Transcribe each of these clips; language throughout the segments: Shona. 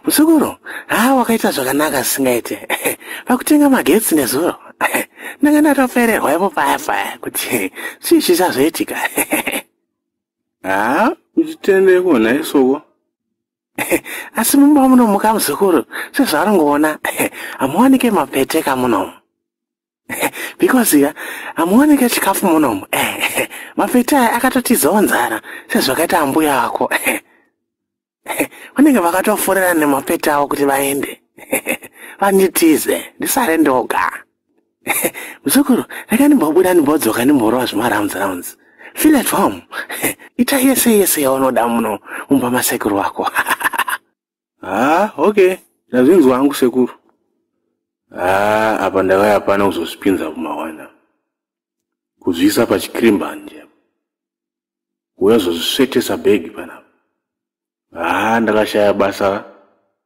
Musukuru, wakaita zvakanaka singaite. Pakutenga magetsi nezuro. Ndanga ndatofererwa ipo paya kuti chii chichazoitika. Uchitende kuona isoko. Asi mumba munomuka musukuru, sezvaringoona, hamuwanike mapete kamunomu. Because hamuwanike chikafu munomu. Mapete aya akatotizawo nzara, sezvakaita ambuya ako. Vanenge vakatoforera nemapete avo kuti vaende. Vanditize, ndisare ndoga. Musukuru, ndakandimbobuda ndimbodzoka ndimborova zvima-rounds. Feel at home. Ita yese yaunoda muno mumba masekuru wako. Okay. Ndazvinzwa hangu sekuru. Apa ndakaya hapana kuzozvipinza kumawana. Kuzviisa pachikrimba nje. Uyazozvisvetesa bhegi panapa. Ndakashaya basa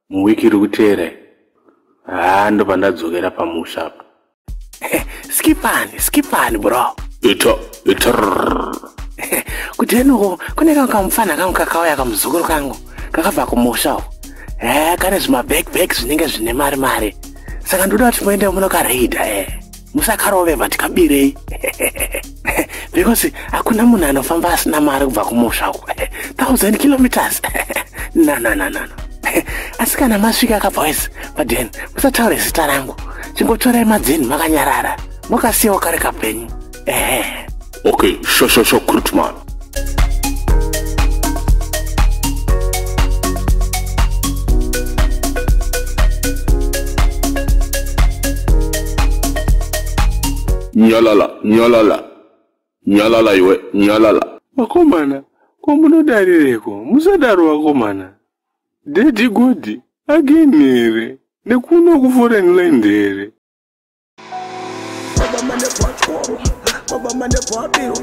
muwiki iri kuteera. Ndo ndadzokera pamusha apa. Skipani bro. Ita. Kuti eno kune kamufana kangu kakauya kamuzukuru kangu kakabva kumusha. Kane zvimabhegi zvinenge zvine mari. Saka ndoda kuti muende munokareida. Musakaroveva tikabirei. Because hakuna munhu anofamba asina mari kubva kumusha uko. 1000 kilometers. No. Asi kana masvika akabva padeni musataure zita rangu. Chingotorai madzeni makanyarara. Mukasiyawo kare kapenyu. Okay, sure, Kurtman. Nyalala iwe, nyalala. Wakomana, kwa munodarireko, musadaro wakomana. Dedi godi, agenere, nekuno kuforeign lendere. Baba mane pachkoro, baba mane papiro,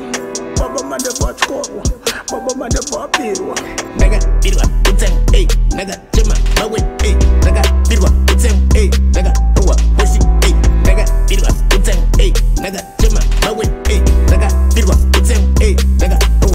baba mane pachkoro, baba mane papiro. Nigga, birwa, it's a, hey, nigga, jimma, no way, hey, nigga.